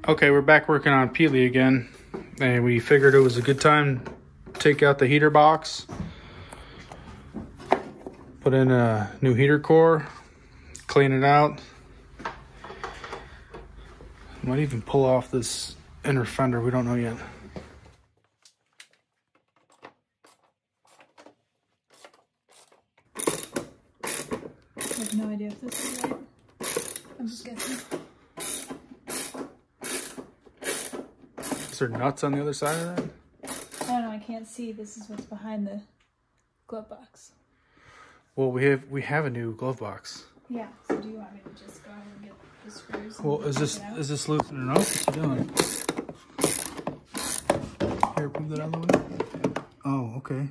Okay, we're back working on Peely again, and we figured it was a good time to take out the heater box, put in a new heater core, clean it out. Might even pull off this inner fender, we don't know yet. I have no idea if this is right. I'm just guessing. Is there nuts on the other side of that? I don't know, I can't see. This is what's behind the glove box. Well, we have a new glove box. Yeah, so do you want me to just go ahead and get the screws? Well, is this loosening up? What's it doing? Here, move that out of the way. Oh, okay.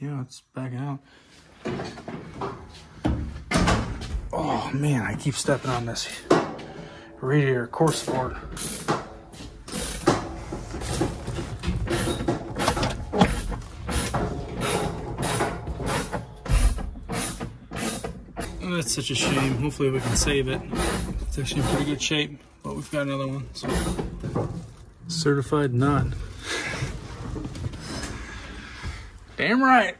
Yeah, it's backing out. Oh man, I keep stepping on this radiator course board. Oh, that's such a shame. Hopefully we can save it. It's actually in pretty good shape, but we've got another one. So. Certified nut. Damn right.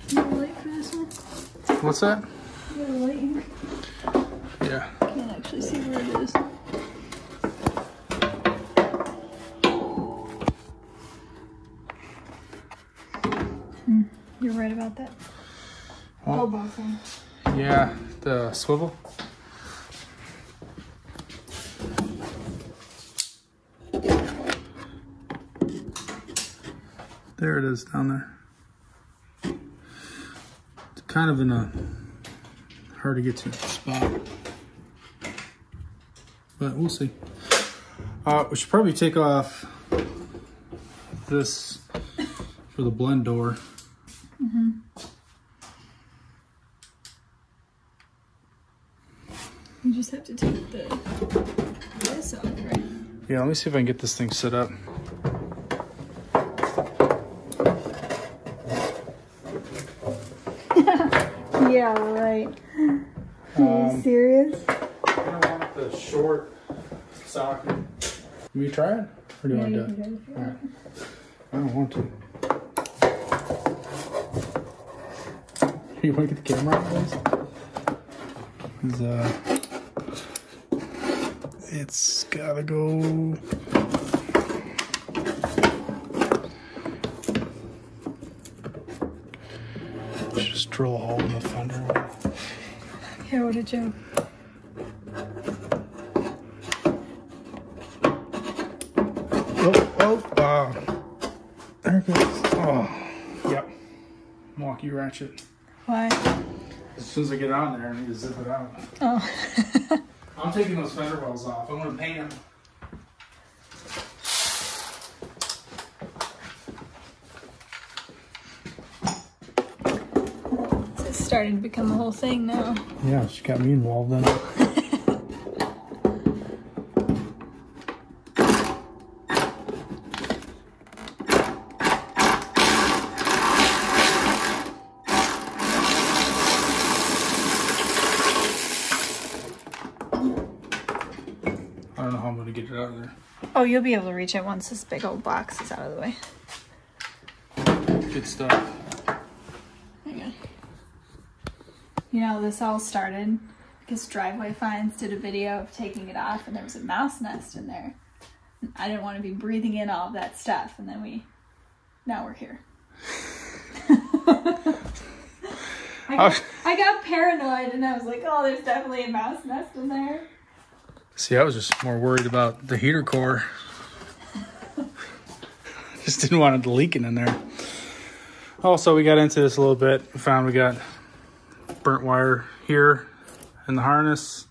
You have a light for this one? What's that? You have a light here? Yeah. I can't actually see where it is. You're right about that. Elbow thing. Yeah, the swivel. There it is down there. It's kind of in a hard to get to spot, but we'll see. We should probably take off this for the blend door. Mm-hmm. You just have to take this off, right? Yeah, let me see if I can get this thing set up. Yeah, right. Are you serious? I don't want the short socket. Will you try it? Or do you want to do it? All right. I don't want to. You want to get the camera out, please? It's gotta go. Just drill a hole in the fender. Here, what a joke. Oh, there it goes. Oh, yep. Milwaukee ratchet. Why? As soon as I get on there, I need to zip it out. Oh. I'm taking those fender wells off. I'm going to paint them. It's starting to become a whole thing now. Yeah, she got me involved in it. I don't know how I'm going to get it out of there. Oh, you'll be able to reach it once this big old box is out of the way. Good stuff. There you go. You know, this all started because Driveway Finds did a video of taking it off and there was a mouse nest in there. And I didn't want to be breathing in all of that stuff, and then now we're here. I got paranoid and I was like, oh, there's definitely a mouse nest in there. See, I was just more worried about the heater core. Just didn't want it leaking in there. Also, we got into this a little bit. We found we got burnt wire here in the harness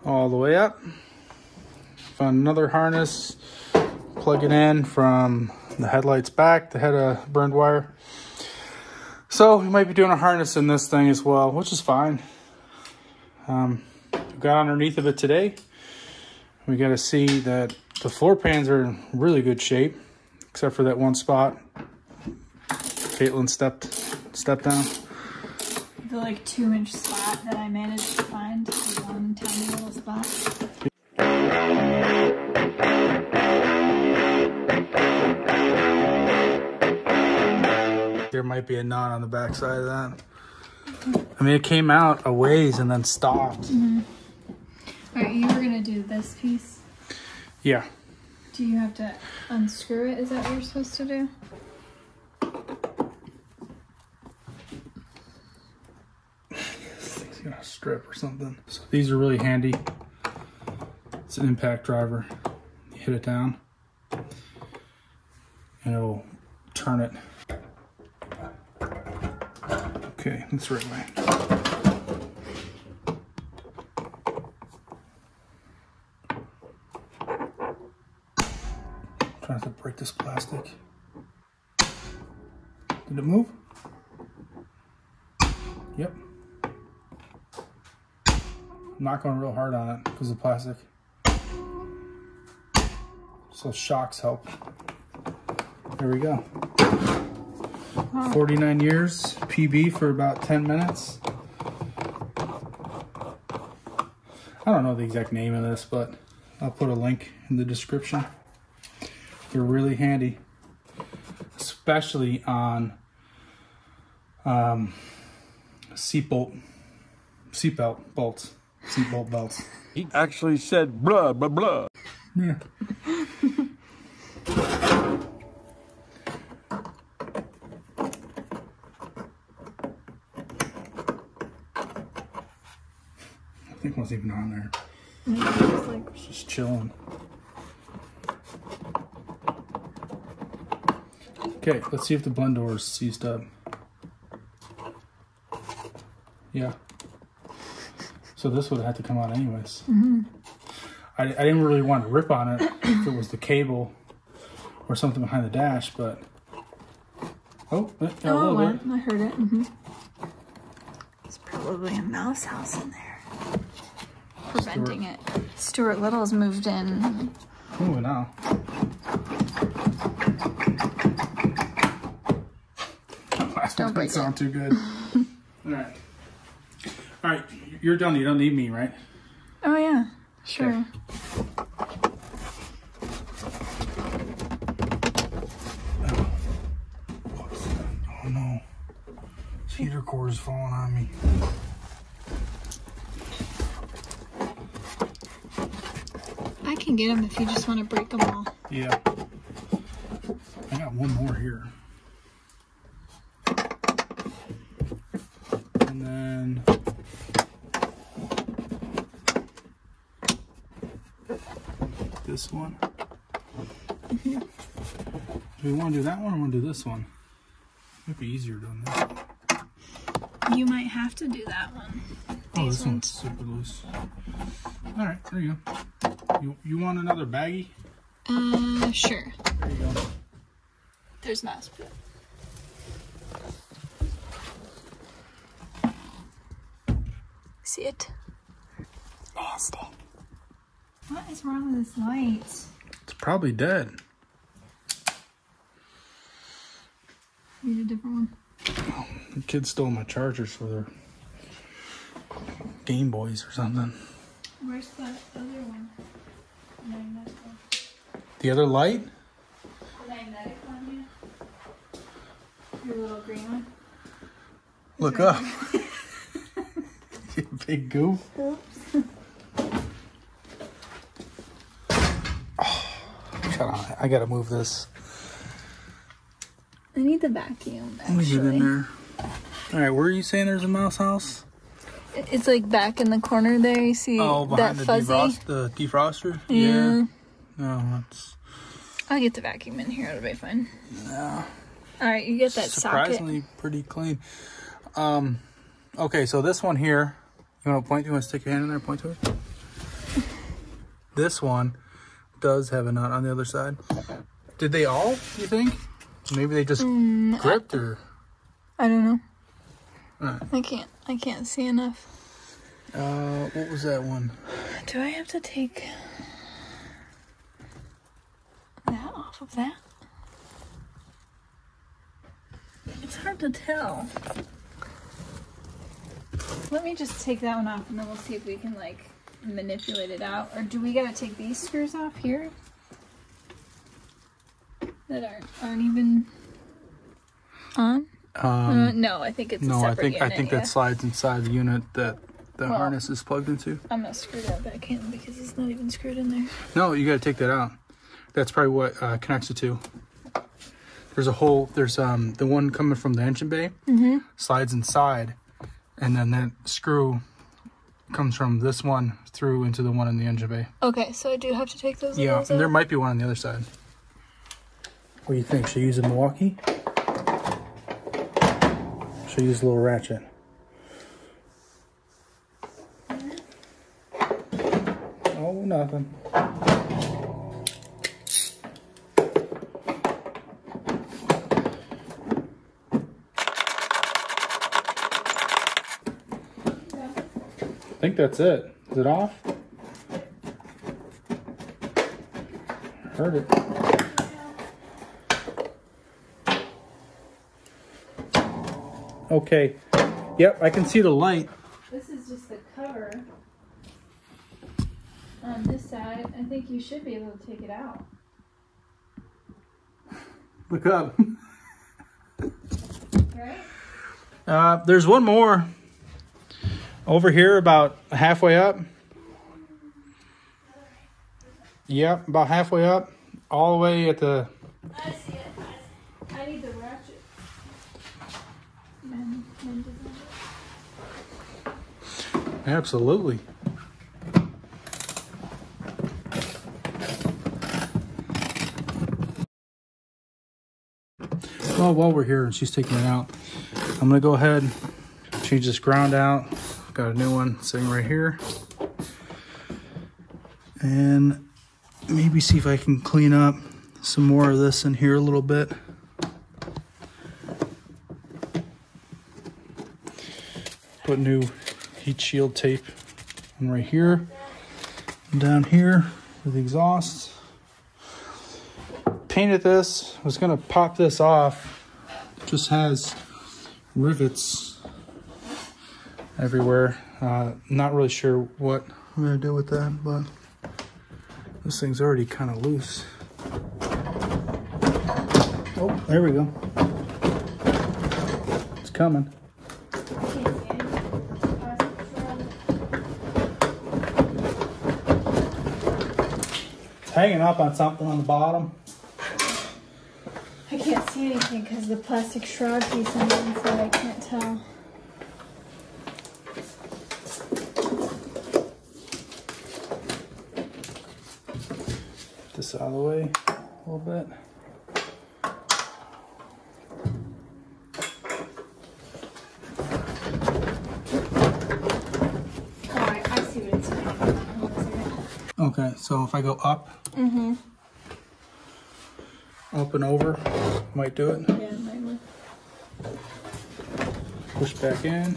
all the way up. Found another harness, plug it in from the headlights back, the head of burned wire. So we might be doing a harness in this thing as well, which is fine. Got underneath of it today. We got to see that the floor pans are in really good shape, except for that one spot Kaitlyn stepped down. The like 2-inch spot that I managed to find, one tiny little spot. There might be a knot on the back side of that. I mean, it came out a ways and then stopped. All right, you were gonna do this piece. Yeah. Do you have to unscrew it? Is that what you're supposed to do? This thing's gonna strip or something. So these are really handy. It's an impact driver. You hit it down and it'll turn it. Okay, that's the right way. Trying to break this plastic. Did it move? Yep. I'm not going real hard on it because of the plastic. So shocks help. There we go. 49 years, PB for about 10 minutes. I don't know the exact name of this, but I'll put a link in the description. They're really handy, especially on seatbelt belts. He actually said blah, blah, blah. Yeah. I think it wasn't even on there. It's just chilling. Okay, let's see if the blend door is seized up. Yeah. So this would have had to come out anyways. I didn't really want to rip on it if it was the cable or something behind the dash, but... Oh, it got a little bit. I heard it. There's probably a mouse house in there. Preventing it. Stuart Little's moved in. Ooh, now. Don't break it. Sound too good. Alright. Alright, you're done. You don't need me, right? Oh yeah, sure. Okay. Oh no. This heater cord is falling on me. I can get them if you just want to break them all. Yeah. I got one more here. And then this one. Do we want to do that one or want to do this one? Might be easier doing this one. You might have to do that one. Oh, this one's super loose. All right, there you go. You want another baggie? Sure. There you go. There's mouse poop. See it? Nasty. What is wrong with this light? It's probably dead. Need a different one. Oh, the kids stole my chargers for their Game Boys or something. Where's the other one? The magnetic one. The other light? The magnetic one, yeah. Your little green one. Look up. You big goof. Oops. Oh, shut on. I gotta move this. I need the vacuum, Let me get in actually. there. Alright, where are you saying there's a mouse house? It's like back in the corner there. You see Oh, behind that the fuzzy? defroster? Yeah. No, that's... I'll get the vacuum in here. It'll be fine. Yeah. All right, you get that Surprisingly socket. pretty clean. Okay, so this one here, you want to point? You want to stick your hand in there and point to it? This one does have a nut on the other side. Did they all, you think? Maybe they just gripped or... I don't know. Right. I can't see enough. What was that one? Do I have to take that off of that? to tell. Let me just take that one off and then we'll see if we can like manipulate it out. Or do we gotta take these screws off here? That aren't even on? No, I think it's a separate unit. I think that slides inside the unit that the harness is plugged into. I'm gonna screw that back in because it's not even screwed in there. No, you gotta take that out. That's probably what connects the two. There's a hole. There's the one coming from the engine bay slides inside, and then that screw comes from this one through into the one in the engine bay. Okay, so I do have to take those. Yeah, and there might be one on the other side. What do you think? Should I use a Milwaukee? Should I use a little ratchet? Oh, nothing. I think that's it. Is it off? Heard it. Okay. Yep, I can see the light. This is just the cover on this side. I think you should be able to take it out. Look up. Right? There's one more over here about halfway up. Yep, about halfway up. All the way at the... I see it. I need the ratchet. Absolutely. Well, while we're here and she's taking it out, I'm going to go ahead and change this ground out. Got a new one sitting right here. And maybe see if I can clean up some more of this in here a little bit. Put new heat shield tape on right here and down here for the exhaust. Painted this, was gonna pop this off. Just has rivets everywhere. Not really sure what I'm gonna do with that, but this thing's already kind of loose. Oh, there we go. It's coming. It's hanging up on something on the bottom. I can't see anything because the plastic shroud piece on the inside, I can't tell. This out of the way a little bit. Alright, I see what it's doing. Okay, so if I go up, up and over, might do it. Yeah, it might work. Push back in,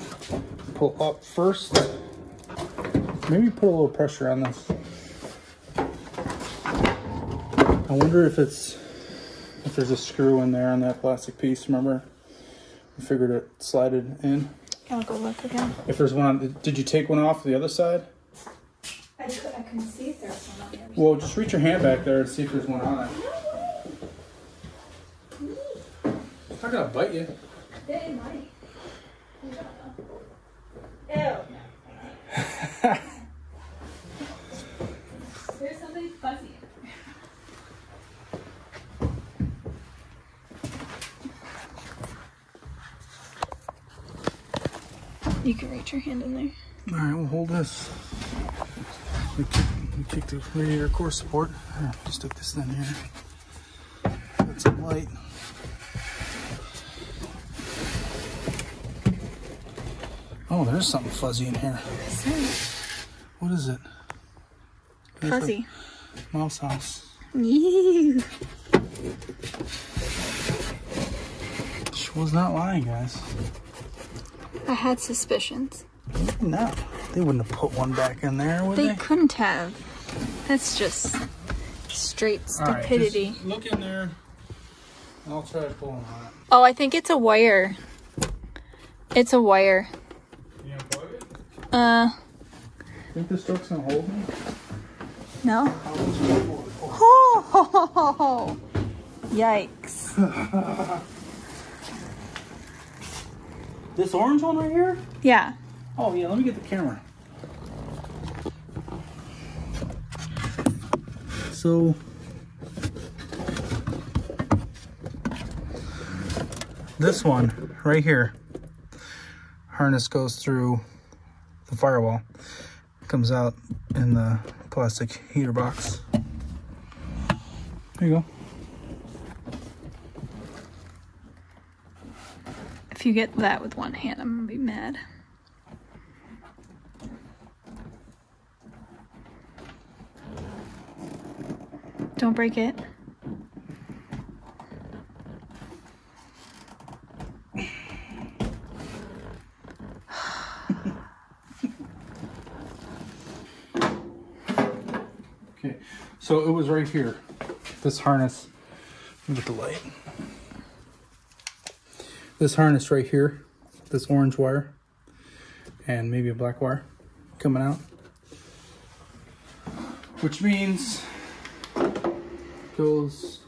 pull up first. Maybe put a little pressure on this. I wonder if there's a screw in there on that plastic piece. Remember, we figured it slided in. I'll go look again. If there's one on, did you take one off the other side? I couldn't see if there was one on the other side. Well, just reach your hand back there and see if there's one on it. It's not gonna bite you. It might. Ew. There's something fuzzy. You can reach your hand in there. All right, we'll hold this. We kick the radiator core support. Here, stick this in here. Get some light. Oh, there's something fuzzy in here. What is it? Fuzzy. Mouse house. Ew. She was not lying, guys. I had suspicions. No, they wouldn't have put one back in there, would they? They couldn't have. That's just straight stupidity. All right, just look in there. I'll try to pull them out. Oh, I think it's a wire. It's a wire. You unplug it? Think this truck's gonna hold me? No. Oh, yikes. This orange one right here? Yeah. Oh yeah, let me get the camera. So this one right here, harness goes through the firewall, comes out in the plastic heater box. There you go. If you get that with one hand, I'm gonna be mad. Don't break it. Okay, so it was right here. This harness, let me get the light. This harness right here, this orange wire, and maybe a black wire coming out. Which means goes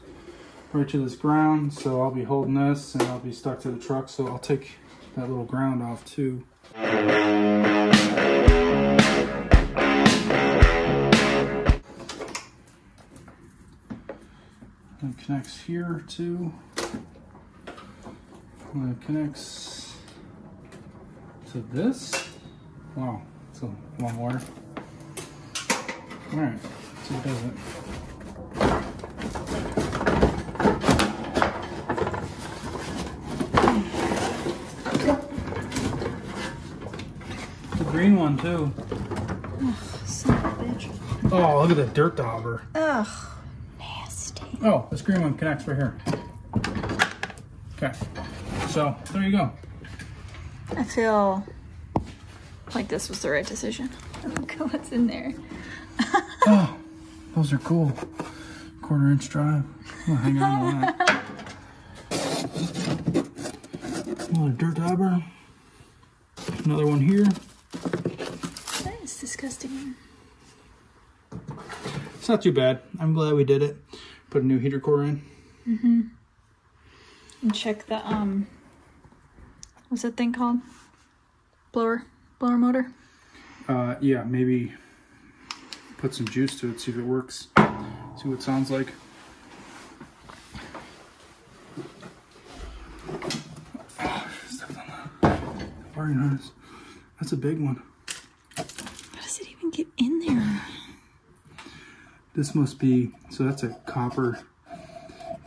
right to this ground, so I'll be holding this and I'll be stuck to the truck, so I'll take that little ground off too. And it connects here too. And it connects to this. Wow, it's a long wire. Alright, so it does it. The green one too. Ugh, son of a bitch. Oh, look at the dirt dauber. Ugh, nasty. Oh, this green one connects right here. Okay, so there you go. I feel like this was the right decision. Look at what's in there. Oh, those are cool. 1/4 inch drive. I'm gonna hang on to that. Another dirt dauber. Another one here. That is disgusting. It's not too bad. I'm glad we did it. Put a new heater core in. Mm-hmm. And check the what's that thing called? Blower motor. Yeah, maybe put some juice to it, see if it works. See what it sounds like. Oh, stepped on that. Wiring harness. That's a big one. How does it even get in there? This must be, so that's a copper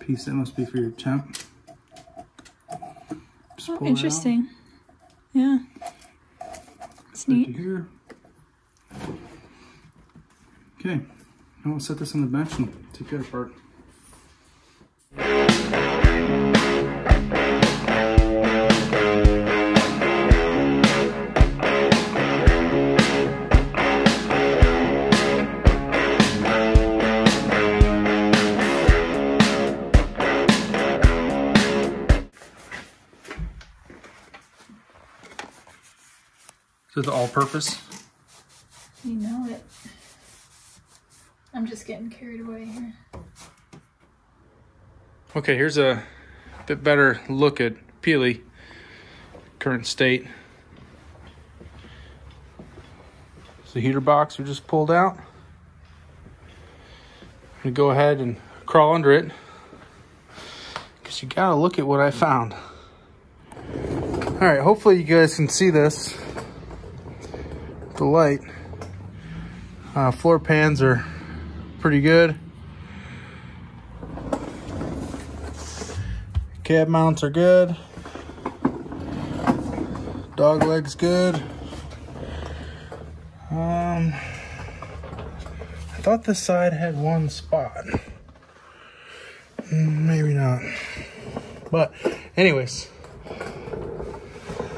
piece. That must be for your temp. Just Oh, pull it interesting. Yeah. It's out. Right neat. to here. Okay, now we'll set this on the bench and take that apart. Is it the all-purpose? You know it. I'm just getting carried away here. Okay, here's a bit better look at Peely, current state. So the heater box we just pulled out. I'm gonna go ahead and crawl under it, because you gotta look at what I found. All right, hopefully you guys can see this. The light. Floor pans are pretty good. Cab mounts are good. Dog legs good. I thought this side had one spot. Maybe not. But anyways,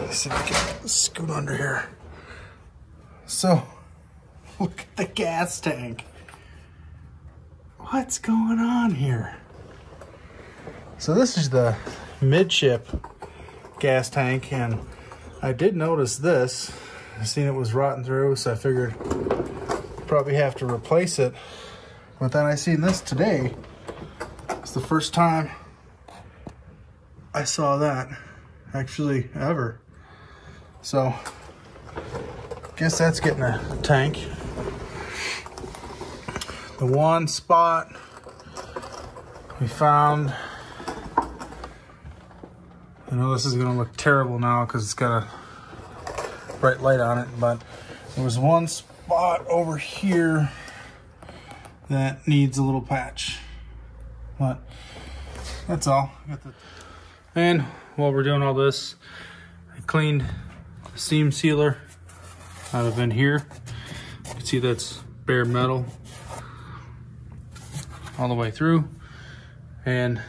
let's see if I can scoot under here. So look at the gas tank. What's going on here? So this is the midship gas tank, and I did notice this. I seen it was rotting through, so I figured probably have to replace it. But then I seen this today. It's the first time I saw that actually ever. So guess that's getting a tank. The one spot we found, I know this is gonna look terrible now because it's got a bright light on it, but there was one spot over here that needs a little patch, but that's all. And while we're doing all this, I cleaned the seam sealer out of in here. You can see that's bare metal all the way through, and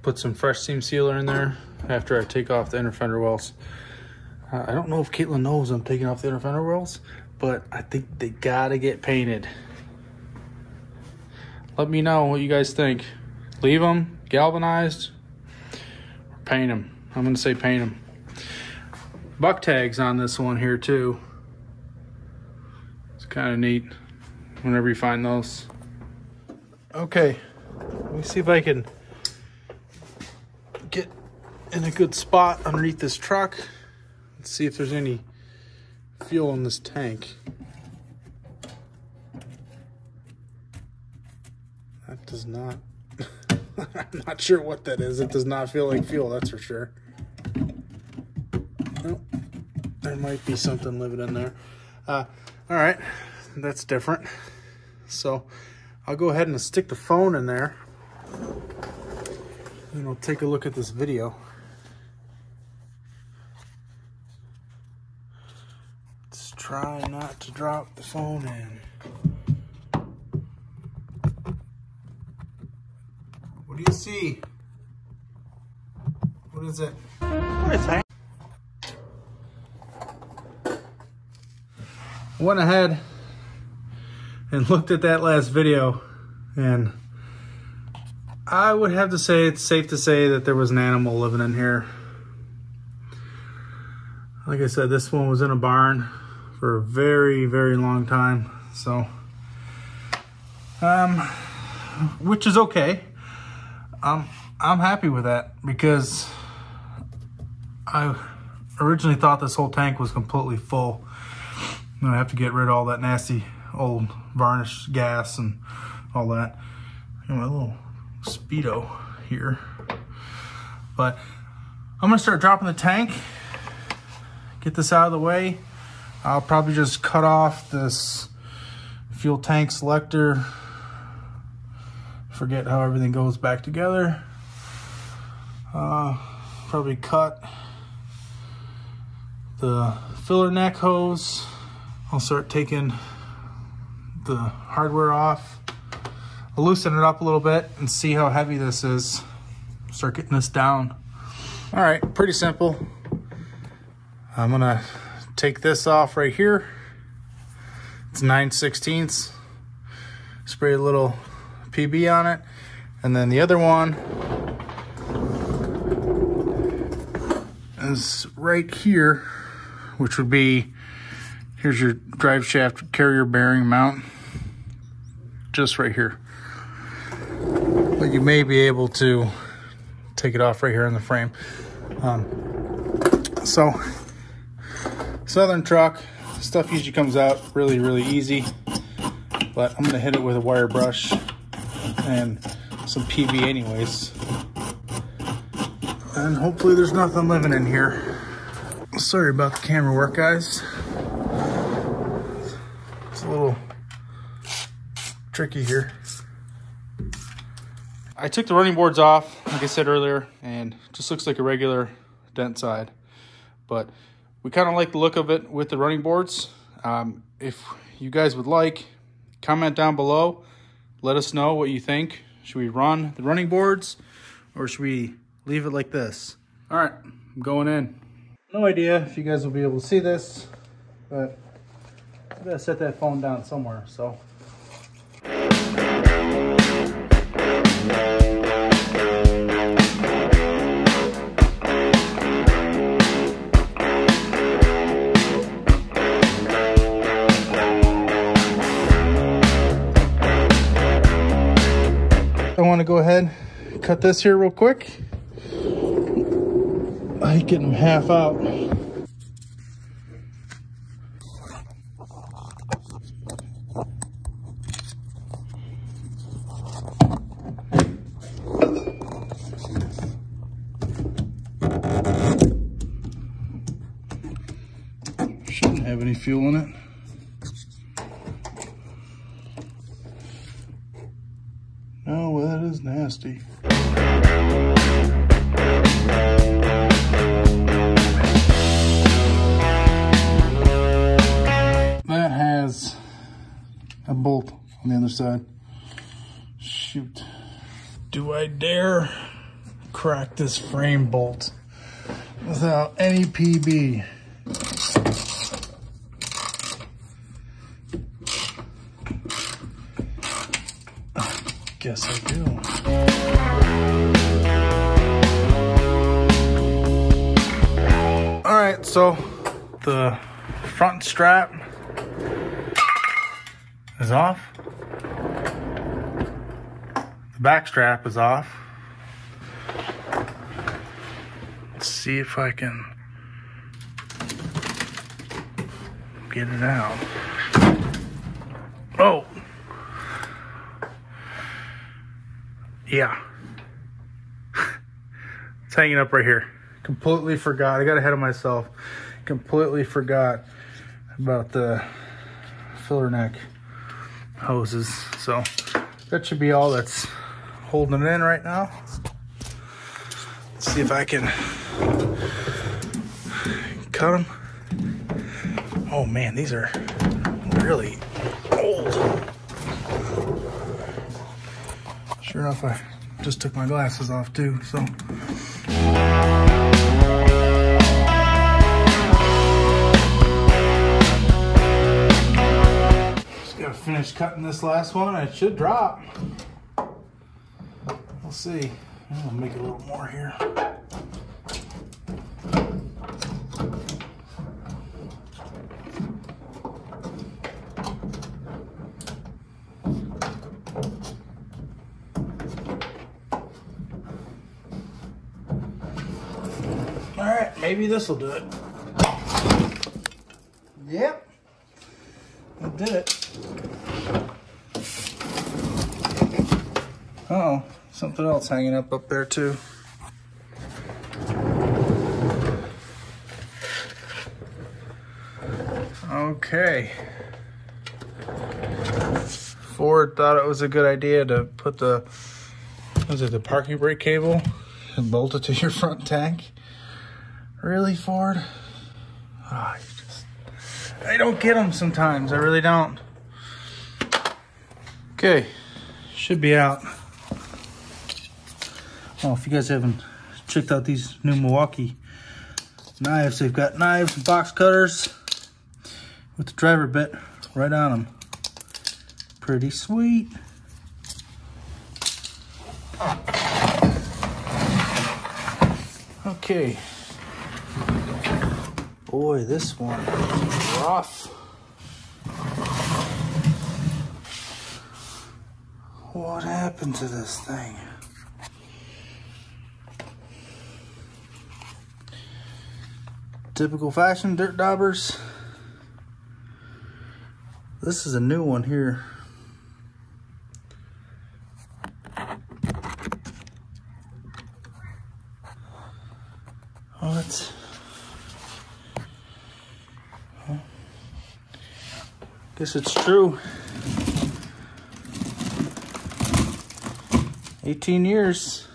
put some fresh seam sealer in there after I take off the inner fender wells. I don't know if Kaitlyn knows I'm taking off the inner fender wells, but I think they gotta get painted. Let me know what you guys think. Leave them galvanized or paint them. I'm gonna say paint them. Buck tags on this one here too. It's kind of neat whenever you find those. Okay, let me see if I can get in a good spot underneath this truck. Let's see if there's any fuel in this tank. That does not, I'm not sure what that is. It does not feel like fuel, that's for sure. Nope. There might be something living in there. All right, that's different. So I'll go ahead and stick the phone in there and I'll take a look at this video. Let's try not to drop the phone in. What do you see? What is it? What is that? Went ahead and looked at that last video, and I would have to say it's safe to say that there was an animal living in here. Like I said, this one was in a barn for a very, very long time, so which is okay. I'm happy with that because I originally thought this whole tank was completely full. I'm gonna have to get rid of all that nasty old varnish gas and all that. Got my little Speedo here, but I'm gonna start dropping the tank, get this out of the way. I'll probably just cut off this fuel tank selector, forget how everything goes back together. Probably cut the filler neck hose. I'll start taking the hardware off. I'll loosen it up a little bit and see how heavy this is. Start getting this down. All right, pretty simple. I'm gonna take this off right here. It's 9/16. Spray a little PB on it. And then the other one is right here, which would be, here's your drive shaft carrier bearing mount, just right here. But you may be able to take it off right here in the frame. So, Southern truck, stuff usually comes out really, really easy. But I'm gonna hit it with a wire brush and some PV anyways. And hopefully there's nothing living in here. Sorry about the camera work, guys. It's a little tricky here. I took the running boards off, like I said earlier, and it just looks like a regular dent side. But we kind of like the look of it with the running boards. If you guys would like, comment down below. Let us know what you think. Should we run the running boards or should we leave it like this? All right, I'm going in. No idea if you guys will be able to see this, but I gotta set that phone down somewhere, so. cut this here real quick. I hate getting them half out. Shouldn't have any fuel in it. No, well, that is nasty. That has a bolt on the other side. Shoot. Do I dare crack this frame bolt without any PB? Guess I do. All right, so the front strap is off. The back strap is off. Let's see if I can get it out. Oh. Yeah. It's hanging up right here. Completely forgot. I got ahead of myself. Completely forgot about the filler neck hoses. So that should be all that's holding it in right now. Let's see if I can cut them. Oh man, these are really old. Sure enough, I just took my glasses off too, so. Just gotta finish cutting this last one. It should drop. We'll see. I'll make it a little more here. All right, maybe this will do it. Yep, it did it. Uh-oh, something else hanging up there too. Okay. Ford thought it was a good idea to put the, was it the parking brake cable and bolt it to your front tank. Really, Ford? Oh, I don't get them sometimes. I really don't. Okay, should be out. Oh, if you guys haven't checked out these new Milwaukee knives, they've got knives and box cutters with the driver bit right on them. Pretty sweet. Okay. Boy, this one is rough. What happened to this thing? Typical fashion, dirt daubers. This is a new one here. Oh, that's... Guess it's true. 18 years.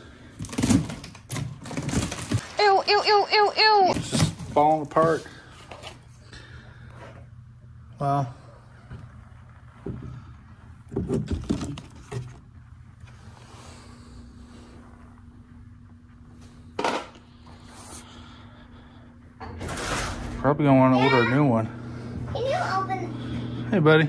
Ew, ew, ew, ew, ew. It's just falling apart. Wow. Probably gonna want to order a new one. Can you open? Hey, buddy.